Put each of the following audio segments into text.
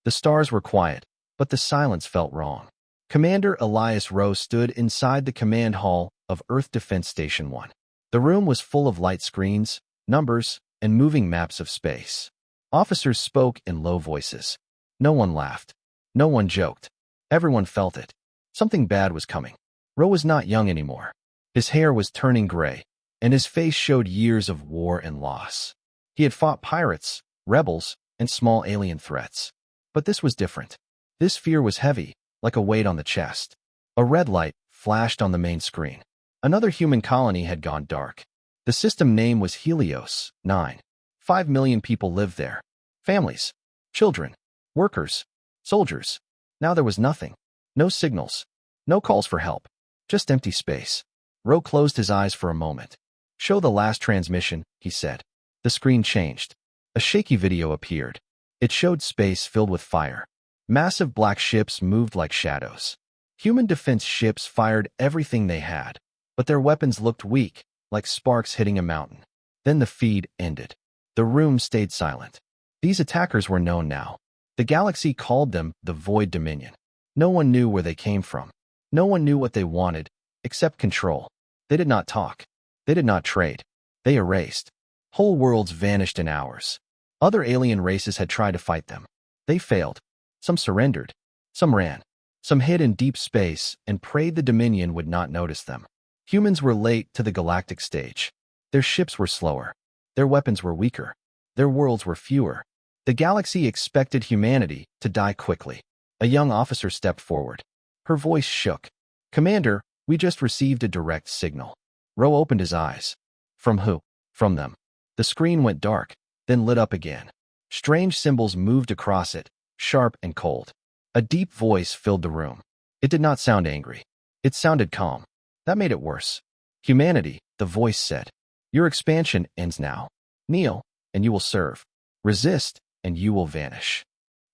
The stars were quiet, but the silence felt wrong. Commander Elias Rowe stood inside the command hall of Earth Defense Station 1. The room was full of light screens, numbers, and moving maps of space. Officers spoke in low voices. No one laughed. No one joked. Everyone felt it. Something bad was coming. Rowe was not young anymore. His hair was turning gray, and his face showed years of war and loss. He had fought pirates, rebels, and small alien threats. But this was different. This fear was heavy, like a weight on the chest. A red light flashed on the main screen. Another human colony had gone dark. The system name was Helios 9. 5 million people lived there. Families, children, workers, soldiers. Now there was nothing. No signals. No calls for help. Just empty space. Rowe closed his eyes for a moment. "Show the last transmission," he said. The screen changed. A shaky video appeared. It showed space filled with fire. Massive black ships moved like shadows. Human defense ships fired everything they had, but their weapons looked weak, like sparks hitting a mountain. Then the feed ended. The room stayed silent. These attackers were known now. The galaxy called them the Void Dominion. No one knew where they came from. No one knew what they wanted, except control. They did not talk. They did not trade. They erased. Whole worlds vanished in hours. Other alien races had tried to fight them. They failed. Some surrendered. Some ran. Some hid in deep space and prayed the Dominion would not notice them. Humans were late to the galactic stage. Their ships were slower. Their weapons were weaker. Their worlds were fewer. The galaxy expected humanity to die quickly. A young officer stepped forward. Her voice shook. "Commander, we just received a direct signal." Rowe opened his eyes. "From who?" "From them." The screen went dark, then lit up again. Strange symbols moved across it, sharp and cold. A deep voice filled the room. It did not sound angry. It sounded calm. That made it worse. "Humanity," the voice said. "Your expansion ends now. Kneel, and you will serve. Resist, and you will vanish."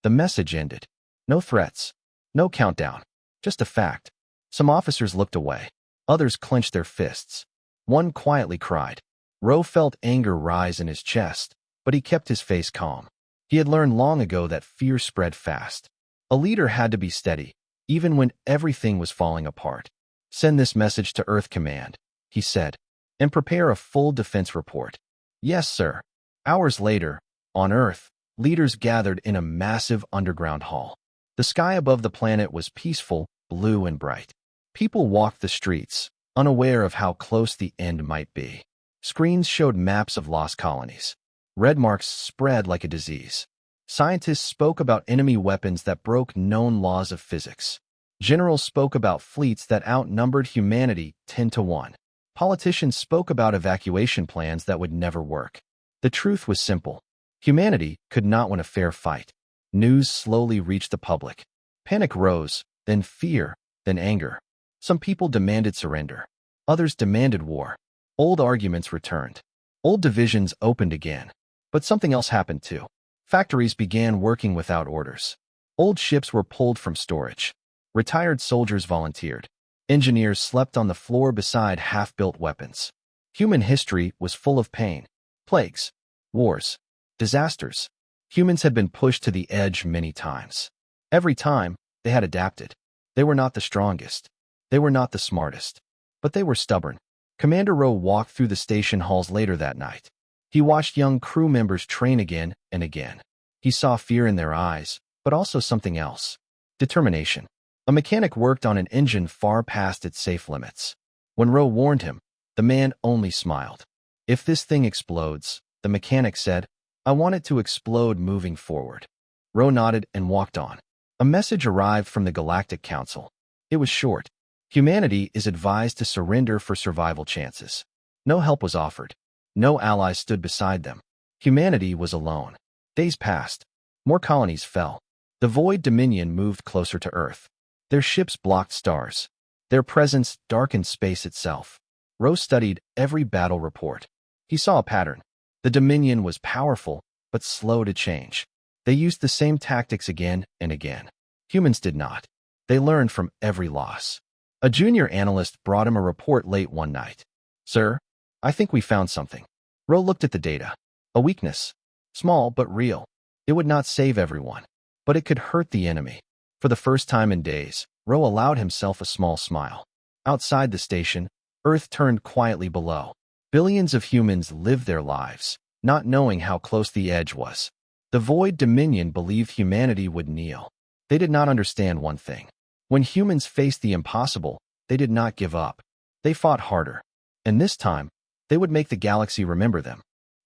The message ended. No threats. No countdown. Just a fact. Some officers looked away. Others clenched their fists. One quietly cried. Rowe felt anger rise in his chest, but he kept his face calm. He had learned long ago that fear spread fast. A leader had to be steady, even when everything was falling apart. "Send this message to Earth Command," he said, "and prepare a full defense report." "Yes, sir." Hours later, on Earth, leaders gathered in a massive underground hall. The sky above the planet was peaceful, blue and bright. People walked the streets, unaware of how close the end might be. Screens showed maps of lost colonies. Red marks spread like a disease. Scientists spoke about enemy weapons that broke known laws of physics. Generals spoke about fleets that outnumbered humanity 10 to 1. Politicians spoke about evacuation plans that would never work. The truth was simple. Humanity could not win a fair fight. News slowly reached the public. Panic rose, then fear, then anger. Some people demanded surrender. Others demanded war. Old arguments returned. Old divisions opened again. But something else happened too. Factories began working without orders. Old ships were pulled from storage. Retired soldiers volunteered. Engineers slept on the floor beside half-built weapons. Human history was full of pain. Plagues. Wars. Disasters. Humans had been pushed to the edge many times. Every time, they had adapted. They were not the strongest. They were not the smartest. But they were stubborn. Commander Rowe walked through the station halls later that night. He watched young crew members train again and again. He saw fear in their eyes, but also something else. Determination. A mechanic worked on an engine far past its safe limits. When Rowe warned him, the man only smiled. "If this thing explodes," the mechanic said, "I want it to explode moving forward." Rowe nodded and walked on. A message arrived from the Galactic Council. It was short. Humanity is advised to surrender for survival chances. No help was offered. No allies stood beside them. Humanity was alone. Days passed. More colonies fell. The Void Dominion moved closer to Earth. Their ships blocked stars. Their presence darkened space itself. Rowe studied every battle report. He saw a pattern. The Dominion was powerful, but slow to change. They used the same tactics again and again. Humans did not. They learned from every loss. A junior analyst brought him a report late one night. "Sir, I think we found something." Rowe looked at the data. A weakness. Small but real. It would not save everyone. but it could hurt the enemy. For the first time in days, Ro allowed himself a small smile. Outside the station, Earth turned quietly below. Billions of humans lived their lives, not knowing how close the edge was. The Void Dominion believed humanity would kneel. They did not understand one thing. When humans faced the impossible, they did not give up. They fought harder. And this time, they would make the galaxy remember them.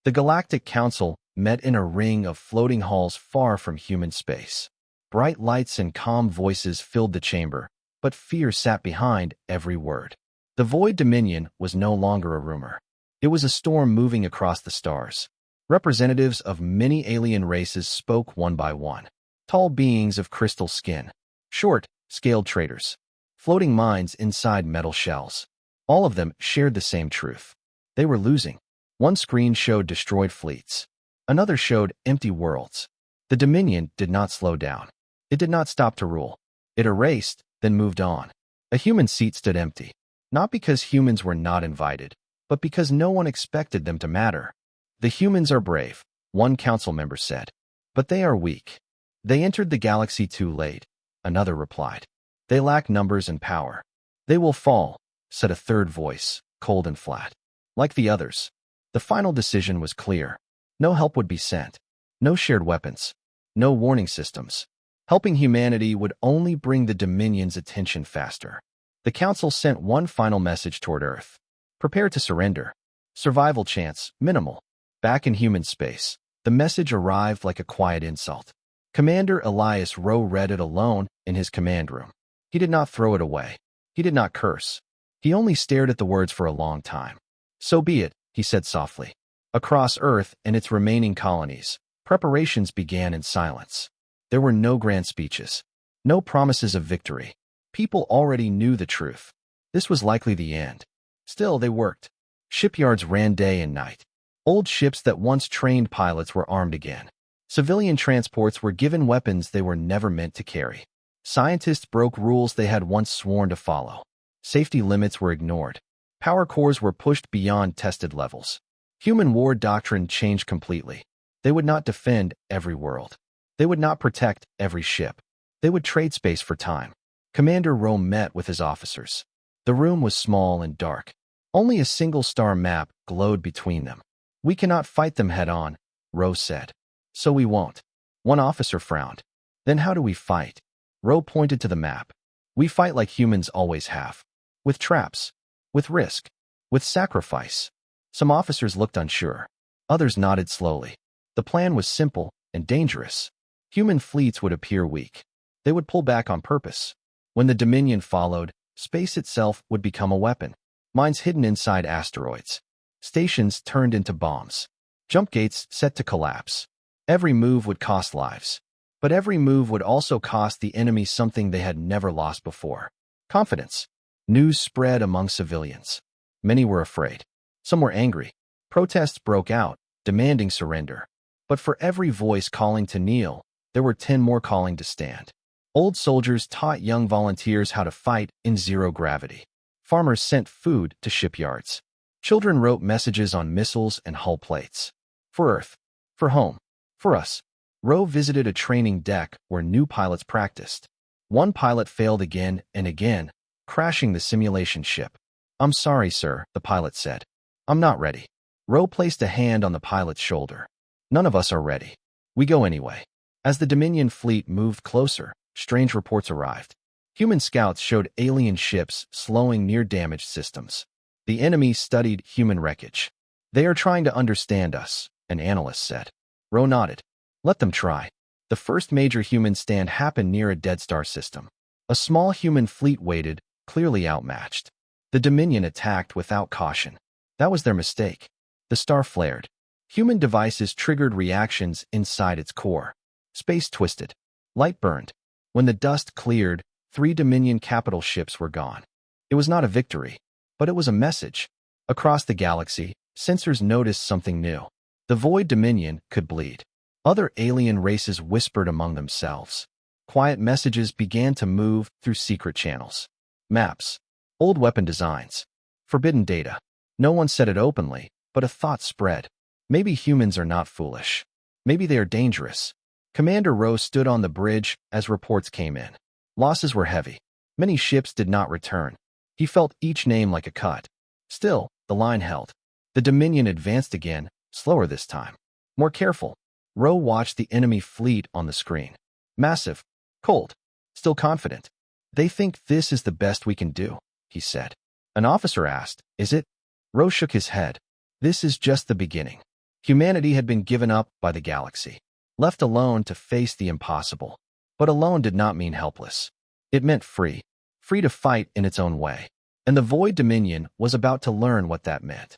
The Galactic Council met in a ring of floating halls far from human space. Bright lights and calm voices filled the chamber, but fear sat behind every word. The Void Dominion was no longer a rumor. It was a storm moving across the stars. Representatives of many alien races spoke one by one. Tall beings of crystal skin. Short, scaled traders. Floating minds inside metal shells. All of them shared the same truth. They were losing. One screen showed destroyed fleets. Another showed empty worlds. The Dominion did not slow down. It did not stop to rule. It erased, then moved on. A human seat stood empty. Not because humans were not invited, but because no one expected them to matter. The humans are brave, one council member said. But they are weak. They entered the galaxy too late, another replied. They lack numbers and power. They will fall, said a third voice, cold and flat. Like the others. The final decision was clear. No help would be sent. No shared weapons. No warning systems. Helping humanity would only bring the Dominion's attention faster. The Council sent one final message toward Earth. Prepare to surrender. Survival chance, minimal. Back in human space, the message arrived like a quiet insult. Commander Elias Rowe read it alone in his command room. He did not throw it away. He did not curse. He only stared at the words for a long time. So be it, he said softly. Across Earth and its remaining colonies, preparations began in silence. There were no grand speeches. No promises of victory. People already knew the truth. This was likely the end. Still, they worked. Shipyards ran day and night. Old ships that once trained pilots were armed again. Civilian transports were given weapons they were never meant to carry. Scientists broke rules they had once sworn to follow. Safety limits were ignored. Power cores were pushed beyond tested levels. Human war doctrine changed completely. They would not defend every world. They would not protect every ship. They would trade space for time. Commander Rome met with his officers. The room was small and dark. Only a single star map glowed between them. We cannot fight them head-on, Rowe said. So we won't. One officer frowned. Then how do we fight? Rowe pointed to the map. We fight like humans always have. With traps. With risk. With sacrifice. Some officers looked unsure. Others nodded slowly. The plan was simple and dangerous. Human fleets would appear weak. They would pull back on purpose. When the Dominion followed, space itself would become a weapon. Mines hidden inside asteroids. Stations turned into bombs. Jump gates set to collapse. Every move would cost lives. But every move would also cost the enemy something they had never lost before. Confidence. News spread among civilians. Many were afraid. Some were angry. Protests broke out, demanding surrender. But for every voice calling to kneel, there were 10 more calling to stand. Old soldiers taught young volunteers how to fight in zero gravity. Farmers sent food to shipyards. Children wrote messages on missiles and hull plates. For Earth. For home. For us. Rowe visited a training deck where new pilots practiced. One pilot failed again and again, crashing the simulation ship. I'm sorry, sir, the pilot said. I'm not ready. Rowe placed a hand on the pilot's shoulder. None of us are ready. We go anyway. As the Dominion fleet moved closer, strange reports arrived. Human scouts showed alien ships slowing near damaged systems. The enemy studied human wreckage. They are trying to understand us, an analyst said. Rowe nodded. Let them try. The first major human stand happened near a dead star system. A small human fleet waited, clearly outmatched. The Dominion attacked without caution. That was their mistake. The star flared. Human devices triggered reactions inside its core. Space twisted. Light burned. When the dust cleared, 3 Dominion capital ships were gone. It was not a victory, but it was a message. Across the galaxy, sensors noticed something new. The Void Dominion could bleed. Other alien races whispered among themselves. Quiet messages began to move through secret channels. Maps. Old weapon designs. Forbidden data. No one said it openly, but a thought spread. Maybe humans are not foolish. Maybe they are dangerous. Commander Rowe stood on the bridge as reports came in. Losses were heavy. Many ships did not return. He felt each name like a cut. Still, the line held. The Dominion advanced again, slower this time. More careful. Rowe watched the enemy fleet on the screen. Massive. Cold. Still confident. They think this is the best we can do, he said. An officer asked, is it? Rowe shook his head. This is just the beginning. Humanity had been given up by the galaxy, left alone to face the impossible. But alone did not mean helpless. It meant free. Free to fight in its own way. And the Void Dominion was about to learn what that meant.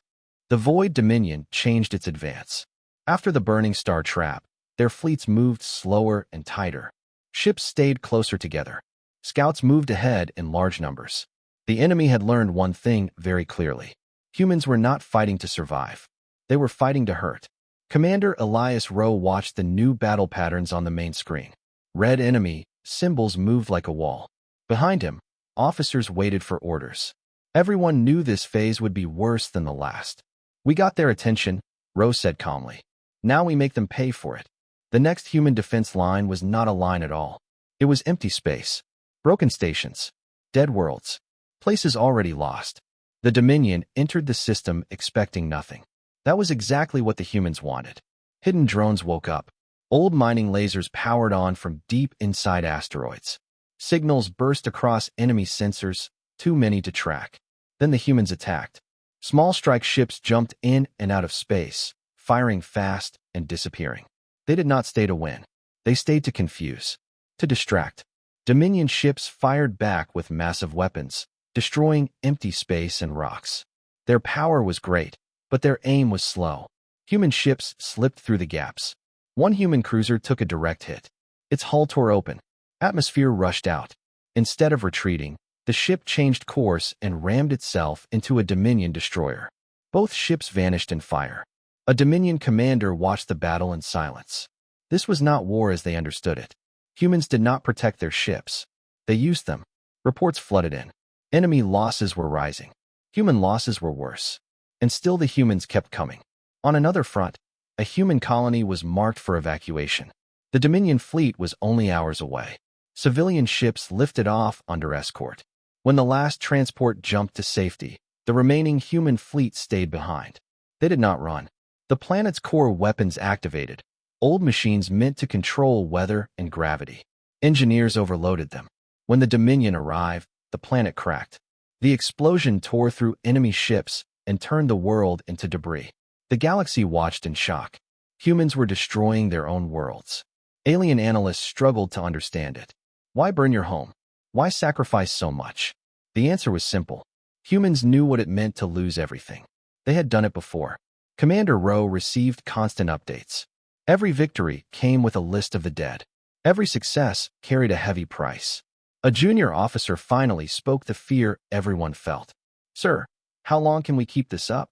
The Void Dominion changed its advance. After the Burning Star trap, their fleets moved slower and tighter. Ships stayed closer together. Scouts moved ahead in large numbers. The enemy had learned one thing very clearly. Humans were not fighting to survive. They were fighting to hurt. Commander Elias Rowe watched the new battle patterns on the main screen. Red enemy, symbols moved like a wall. Behind him, officers waited for orders. Everyone knew this phase would be worse than the last. We got their attention, Rowe said calmly. Now we make them pay for it. The next human defense line was not a line at all. It was empty space. Broken stations. Dead worlds. Places already lost. The Dominion entered the system expecting nothing. That was exactly what the humans wanted. Hidden drones woke up. Old mining lasers powered on from deep inside asteroids. Signals burst across enemy sensors, too many to track. Then the humans attacked. Small strike ships jumped in and out of space, firing fast and disappearing. They did not stay to win. They stayed to confuse, to distract. Dominion ships fired back with massive weapons, destroying empty space and rocks. Their power was great, but their aim was slow. Human ships slipped through the gaps. One human cruiser took a direct hit. Its hull tore open. Atmosphere rushed out. Instead of retreating, the ship changed course and rammed itself into a Dominion destroyer. Both ships vanished in fire. A Dominion commander watched the battle in silence. This was not war as they understood it. Humans did not protect their ships. They used them. Reports flooded in. Enemy losses were rising. Human losses were worse. And still the humans kept coming. On another front, a human colony was marked for evacuation. The Dominion fleet was only hours away. Civilian ships lifted off under escort. When the last transport jumped to safety, the remaining human fleet stayed behind. They did not run. The planet's core weapons activated. Old machines meant to control weather and gravity. Engineers overloaded them. When the Dominion arrived, the planet cracked. The explosion tore through enemy ships and turned the world into debris. The galaxy watched in shock. Humans were destroying their own worlds. Alien analysts struggled to understand it. Why burn your home? Why sacrifice so much? The answer was simple. Humans knew what it meant to lose everything. They had done it before. Commander Rowe received constant updates. Every victory came with a list of the dead. Every success carried a heavy price. A junior officer finally spoke the fear everyone felt. Sir, how long can we keep this up?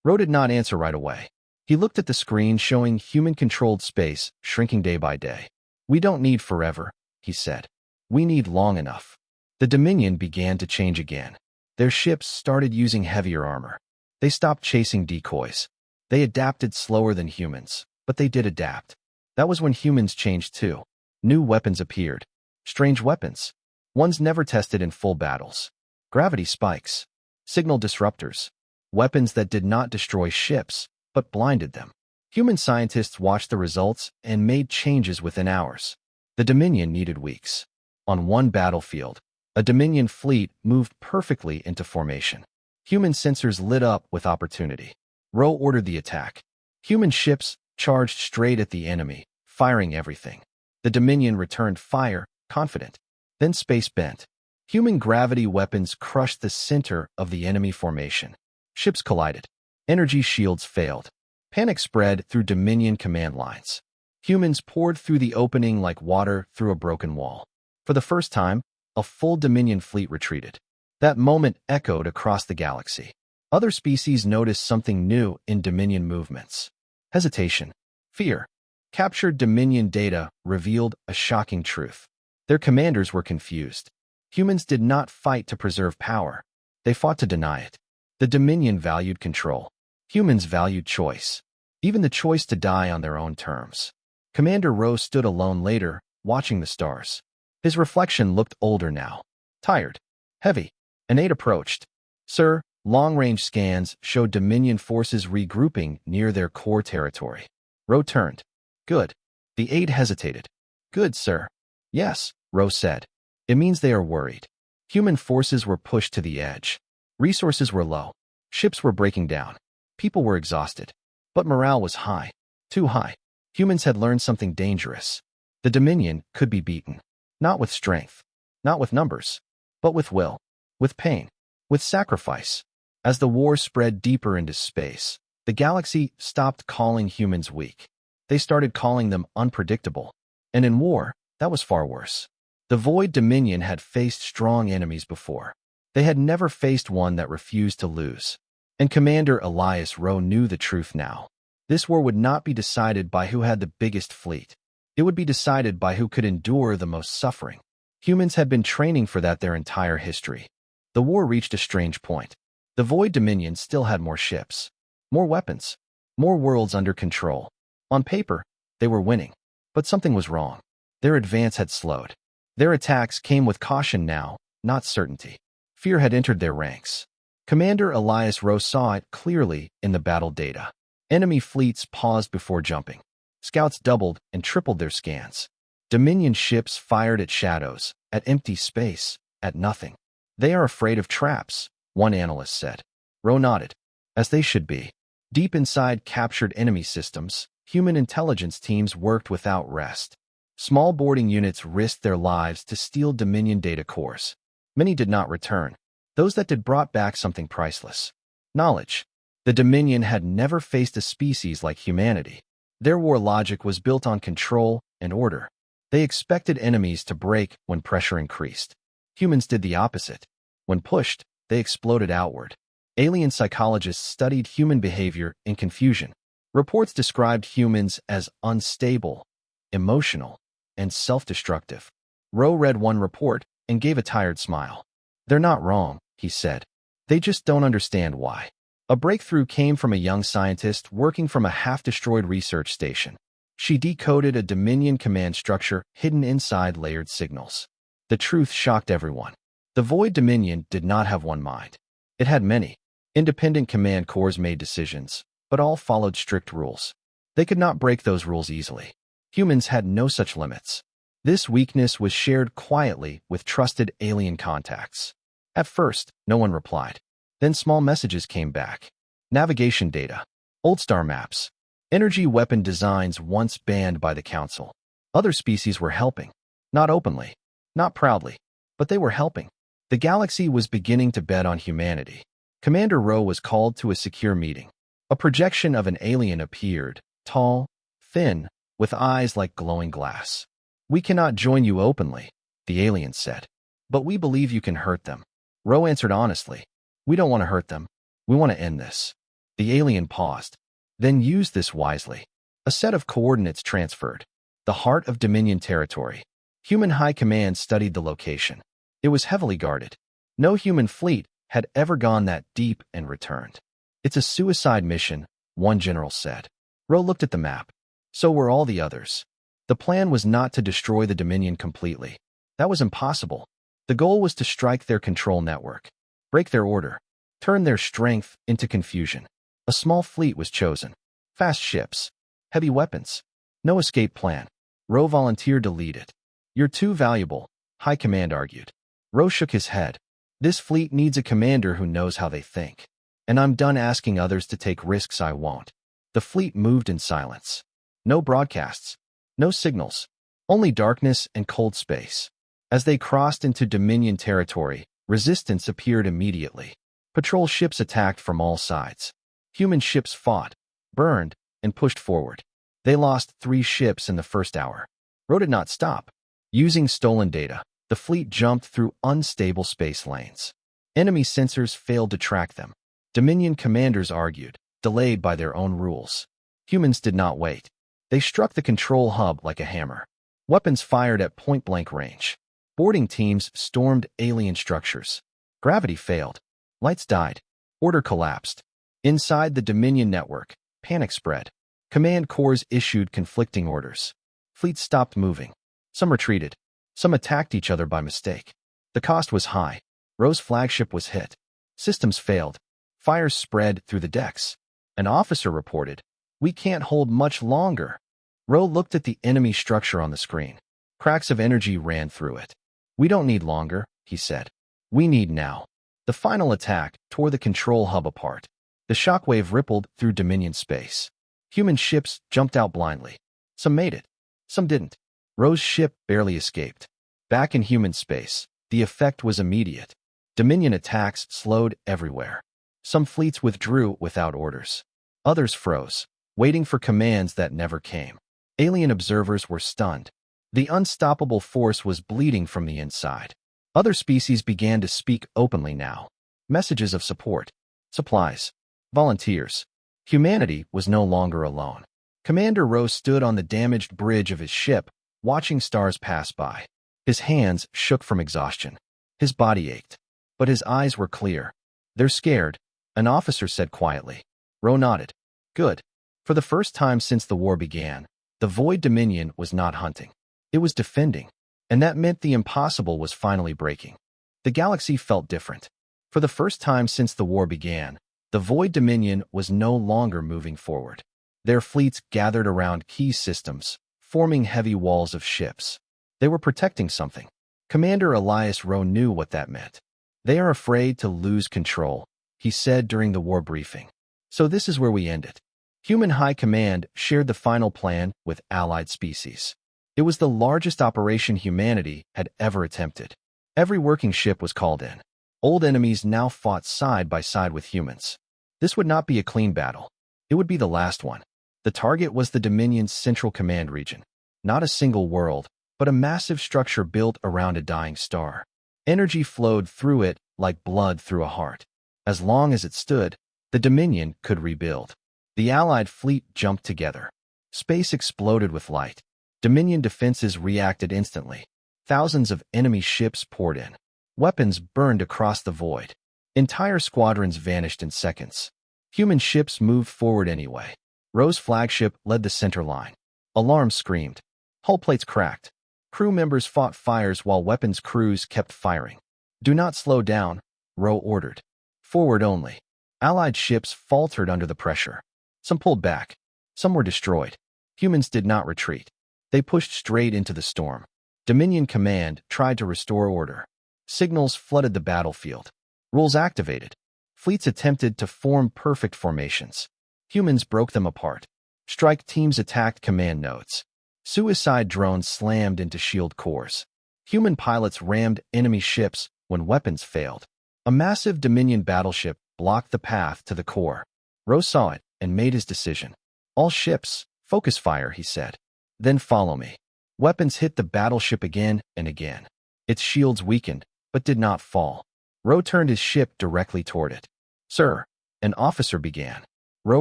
Rowe did not answer right away. He looked at the screen showing human-controlled space shrinking day by day. We don't need forever, he said. We need long enough. The Dominion began to change again. Their ships started using heavier armor. They stopped chasing decoys. They adapted slower than humans, but they did adapt. That was when humans changed too. New weapons appeared. Strange weapons. Ones never tested in full battles. Gravity spikes. Signal disruptors. Weapons that did not destroy ships, but blinded them. Human scientists watched the results and made changes within hours. The Dominion needed weeks. On one battlefield, a Dominion fleet moved perfectly into formation. Human sensors lit up with opportunity. Rowe ordered the attack. Human ships charged straight at the enemy, firing everything. The Dominion returned fire, confident. Then space bent. Human gravity weapons crushed the center of the enemy formation. Ships collided. Energy shields failed. Panic spread through Dominion command lines. Humans poured through the opening like water through a broken wall. For the first time, a full Dominion fleet retreated. That moment echoed across the galaxy. Other species noticed something new in Dominion movements. Hesitation. Fear. Captured Dominion data revealed a shocking truth. Their commanders were confused. Humans did not fight to preserve power. They fought to deny it. The Dominion valued control. Humans valued choice. Even the choice to die on their own terms. Commander Rowe stood alone later, watching the stars. His reflection looked older now. Tired. Heavy. An aide approached. Sir, long-range scans showed Dominion forces regrouping near their core territory. Rowe turned. Good. The aide hesitated. Good, sir. Yes, Rowe said. It means they are worried. Human forces were pushed to the edge. Resources were low. Ships were breaking down. People were exhausted. But morale was high. Too high. Humans had learned something dangerous. The Dominion could be beaten. Not with strength. Not with numbers. But with will. With pain. With sacrifice. As the war spread deeper into space, the galaxy stopped calling humans weak. They started calling them unpredictable. And in war, that was far worse. The Void Dominion had faced strong enemies before. They had never faced one that refused to lose. And Commander Elias Rowe knew the truth now. This war would not be decided by who had the biggest fleet. It would be decided by who could endure the most suffering. Humans had been training for that their entire history. The war reached a strange point. The Void Dominion still had more ships, more weapons, more worlds under control. On paper, they were winning. But something was wrong. Their advance had slowed. Their attacks came with caution now, not certainty. Fear had entered their ranks. Commander Elias Rowe saw it clearly in the battle data. Enemy fleets paused before jumping. Scouts doubled and tripled their scans. Dominion ships fired at shadows, at empty space, at nothing. They are afraid of traps, one analyst said. Rowe nodded. As they should be. Deep inside captured enemy systems, human intelligence teams worked without rest. Small boarding units risked their lives to steal Dominion data cores. Many did not return. Those that did brought back something priceless. Knowledge. The Dominion had never faced a species like humanity. Their war logic was built on control and order. They expected enemies to break when pressure increased. Humans did the opposite. When pushed, they exploded outward. Alien psychologists studied human behavior in confusion. Reports described humans as unstable, emotional, and self-destructive. Rowe read one report and gave a tired smile. They're not wrong, he said. They just don't understand why. A breakthrough came from a young scientist working from a half-destroyed research station. She decoded a Dominion command structure hidden inside layered signals. The truth shocked everyone. The Void Dominion did not have one mind. It had many. Independent command cores made decisions, but all followed strict rules. They could not break those rules easily. Humans had no such limits. This weakness was shared quietly with trusted alien contacts. At first, no one replied. Then small messages came back. Navigation data. Old star maps. Energy weapon designs once banned by the Council. Other species were helping. Not openly. Not proudly. But they were helping. The galaxy was beginning to bet on humanity. Commander Rowe was called to a secure meeting. A projection of an alien appeared, tall, thin, with eyes like glowing glass. We cannot join you openly, the alien said. But we believe you can hurt them. Rowe answered honestly. We don't want to hurt them. We want to end this. The alien paused. Then used this wisely. A set of coordinates transferred. The heart of Dominion territory. Human High Command studied the location. It was heavily guarded. No human fleet had ever gone that deep and returned. It's a suicide mission, one general said. Rowe looked at the map. So were all the others. The plan was not to destroy the Dominion completely. That was impossible. The goal was to strike their control network, break their order, turn their strength into confusion. A small fleet was chosen. Fast ships, heavy weapons. No escape plan. Rowe volunteered to lead it. You're too valuable, High Command argued. Rowe shook his head. This fleet needs a commander who knows how they think. And I'm done asking others to take risks I won't. The fleet moved in silence. No broadcasts. No signals. Only darkness and cold space. As they crossed into Dominion territory, resistance appeared immediately. Patrol ships attacked from all sides. Human ships fought, burned, and pushed forward. They lost 3 ships in the first hour. Rowe did not stop. Using stolen data, the fleet jumped through unstable space lanes. Enemy sensors failed to track them. Dominion commanders argued, delayed by their own rules. Humans did not wait. They struck the control hub like a hammer. Weapons fired at point-blank range. Boarding teams stormed alien structures. Gravity failed. Lights died. Order collapsed. Inside the Dominion network, panic spread. Command cores issued conflicting orders. Fleets stopped moving. Some retreated. Some attacked each other by mistake. The cost was high. Ro's flagship was hit. Systems failed. Fires spread through the decks. An officer reported, "We can't hold much longer." Ro looked at the enemy structure on the screen. Cracks of energy ran through it. "We don't need longer," he said. "We need now." The final attack tore the control hub apart. The shockwave rippled through Dominion space. Human ships jumped out blindly. Some made it. Some didn't. Ro's ship barely escaped. Back in human space, the effect was immediate. Dominion attacks slowed everywhere. Some fleets withdrew without orders. Others froze, waiting for commands that never came. Alien observers were stunned. The unstoppable force was bleeding from the inside. Other species began to speak openly now. Messages of support, supplies, volunteers. Humanity was no longer alone. Commander Ro stood on the damaged bridge of his ship, watching stars pass by. His hands shook from exhaustion. His body ached. But his eyes were clear. "They're scared," an officer said quietly. Ro nodded. "Good." For the first time since the war began, the Void Dominion was not hunting. It was defending. And that meant the impossible was finally breaking. The galaxy felt different. For the first time since the war began, the Void Dominion was no longer moving forward. Their fleets gathered around key systems, forming heavy walls of ships. They were protecting something. Commander Elias Rowe knew what that meant. "They are afraid to lose control," he said during the war briefing. "So this is where we end it." Human High Command shared the final plan with allied species. It was the largest operation humanity had ever attempted. Every working ship was called in. Old enemies now fought side by side with humans. This would not be a clean battle. It would be the last one. The target was the Dominion's central command region. Not a single world, but a massive structure built around a dying star. Energy flowed through it like blood through a heart. As long as it stood, the Dominion could rebuild. The Allied fleet jumped together. Space exploded with light. Dominion defenses reacted instantly. Thousands of enemy ships poured in. Weapons burned across the void. Entire squadrons vanished in seconds. Human ships moved forward anyway. Ro's flagship led the center line. Alarms screamed. Hull plates cracked. Crew members fought fires while weapons crews kept firing. "Do not slow down," Ro ordered. "Forward only." Allied ships faltered under the pressure. Some pulled back. Some were destroyed. Humans did not retreat. They pushed straight into the storm. Dominion Command tried to restore order. Signals flooded the battlefield. Rules activated. Fleets attempted to form perfect formations. Humans broke them apart. Strike teams attacked command nodes. Suicide drones slammed into shield cores. Human pilots rammed enemy ships when weapons failed. A massive Dominion battleship blocked the path to the core. Ro saw it and made his decision. "All ships, focus fire," he said. "Then follow me." Weapons hit the battleship again and again. Its shields weakened, but did not fall. Ro turned his ship directly toward it. "Sir," an officer began. Ro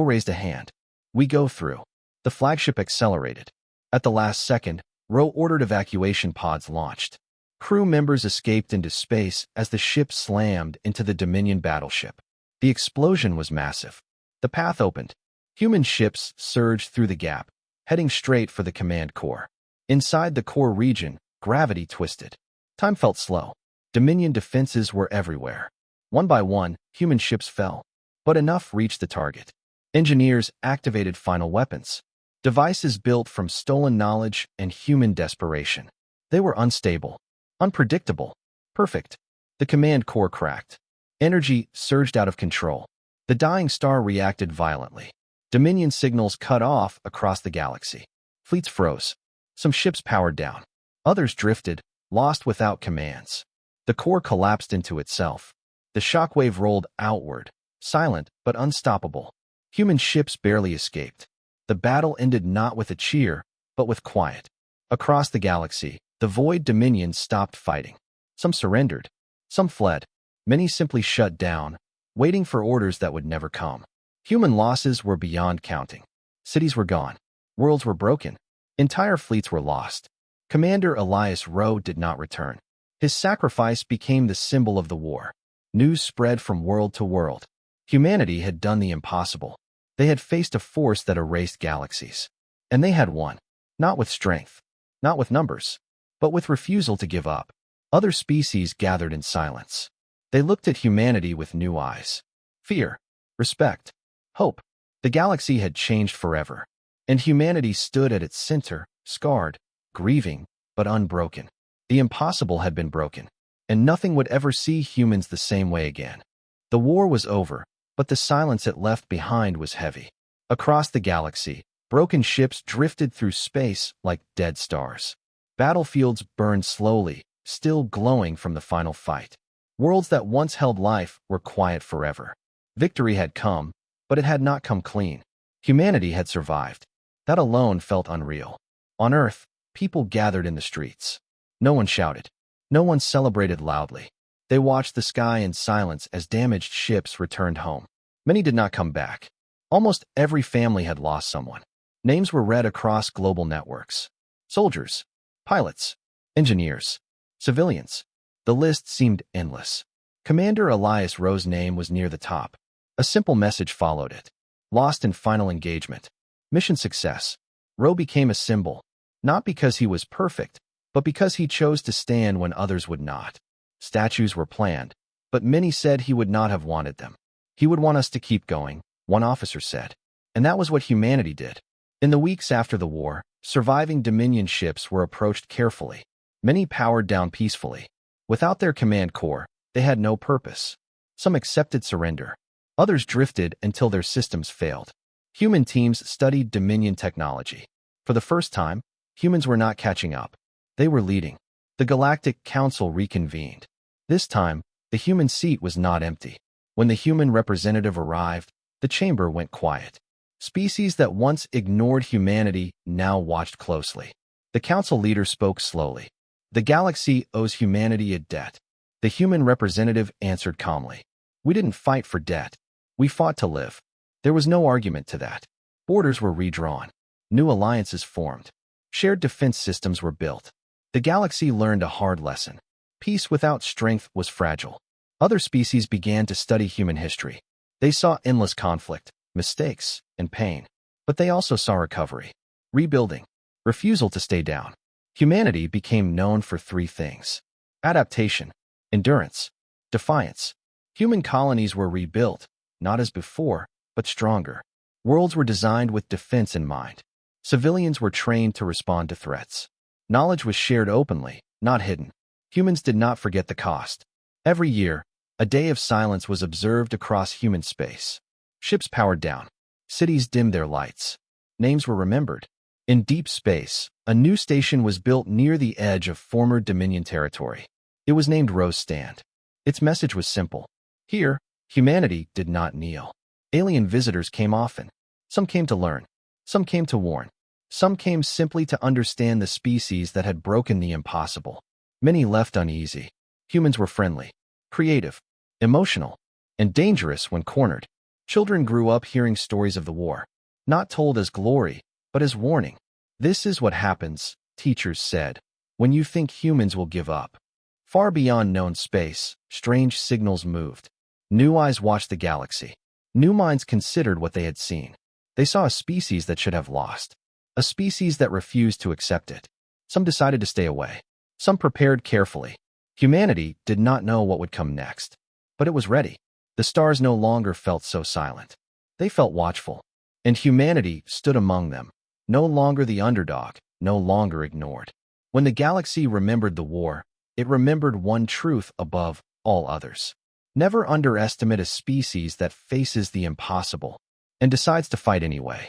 raised a hand. "We go through." The flagship accelerated. At the last second, Ro ordered evacuation pods launched. Crew members escaped into space as the ship slammed into the Dominion battleship. The explosion was massive. The path opened. Human ships surged through the gap, heading straight for the command core. Inside the core region, gravity twisted. Time felt slow. Dominion defenses were everywhere. One by one, human ships fell, but enough reached the target. Engineers activated final weapons. Devices built from stolen knowledge and human desperation. They were unstable, unpredictable, perfect. The command core cracked. Energy surged out of control. The dying star reacted violently. Dominion signals cut off across the galaxy. Fleets froze. Some ships powered down. Others drifted, lost without commands. The core collapsed into itself. The shockwave rolled outward, silent but unstoppable. Human ships barely escaped. The battle ended not with a cheer, but with quiet. Across the galaxy, the Void Dominion stopped fighting. Some surrendered. Some fled. Many simply shut down, waiting for orders that would never come. Human losses were beyond counting. Cities were gone. Worlds were broken. Entire fleets were lost. Commander Elias Rowe did not return. His sacrifice became the symbol of the war. News spread from world to world. Humanity had done the impossible. They had faced a force that erased galaxies. And they had won. Not with strength, not with numbers, but with refusal to give up. Other species gathered in silence. They looked at humanity with new eyes. Fear, respect, hope. The galaxy had changed forever, and humanity stood at its center, scarred, grieving, but unbroken. The impossible had been broken, and nothing would ever see humans the same way again. The war was over, but the silence it left behind was heavy. Across the galaxy, broken ships drifted through space like dead stars. Battlefields burned slowly, still glowing from the final fight. Worlds that once held life were quiet forever. Victory had come, but it had not come clean. Humanity had survived. That alone felt unreal. On Earth, people gathered in the streets. No one shouted. No one celebrated loudly. They watched the sky in silence as damaged ships returned home. Many did not come back. Almost every family had lost someone. Names were read across global networks. Soldiers, pilots, engineers, civilians. The list seemed endless. Commander Elias Rowe's name was near the top. A simple message followed it. Lost in final engagement. Mission success. Rowe became a symbol, not because he was perfect, but because he chose to stand when others would not. Statues were planned, but many said he would not have wanted them. He would want us to keep going, one officer said. And that was what humanity did. In the weeks after the war, surviving Dominion ships were approached carefully. Many powered down peacefully. Without their command corps, they had no purpose. Some accepted surrender. Others drifted until their systems failed. Human teams studied Dominion technology. For the first time, humans were not catching up. They were leading. The Galactic Council reconvened. This time, the human seat was not empty. When the human representative arrived, the chamber went quiet. Species that once ignored humanity now watched closely. The council leader spoke slowly. The galaxy owes humanity a debt. The human representative answered calmly. We didn't fight for debt. We fought to live. There was no argument to that. Borders were redrawn. New alliances formed. Shared defense systems were built. The galaxy learned a hard lesson. Peace without strength was fragile. Other species began to study human history. They saw endless conflict, mistakes, and pain. But they also saw recovery, rebuilding, refusal to stay down. Humanity became known for three things: adaptation, endurance, defiance. Human colonies were rebuilt, not as before, but stronger. Worlds were designed with defense in mind. Civilians were trained to respond to threats. Knowledge was shared openly, not hidden. Humans did not forget the cost. Every year, a day of silence was observed across human space. Ships powered down. Cities dimmed their lights. Names were remembered. In deep space, a new station was built near the edge of former Dominion territory. It was named Rose Stand. Its message was simple. Here, humanity did not kneel. Alien visitors came often. Some came to learn. Some came to warn. Some came simply to understand the species that had broken the impossible. Many left uneasy. Humans were friendly, creative, emotional, and dangerous when cornered. Children grew up hearing stories of the war, not told as glory, but as warning. This is what happens, teachers said, when you think humans will give up. Far beyond known space, strange signals moved. New eyes watched the galaxy. New minds considered what they had seen. They saw a species that should have lost. A species that refused to accept it. Some decided to stay away. Some prepared carefully. Humanity did not know what would come next. But it was ready. The stars no longer felt so silent. They felt watchful. And humanity stood among them. No longer the underdog, no longer ignored. When the galaxy remembered the war, it remembered one truth above all others. Never underestimate a species that faces the impossible and decides to fight anyway.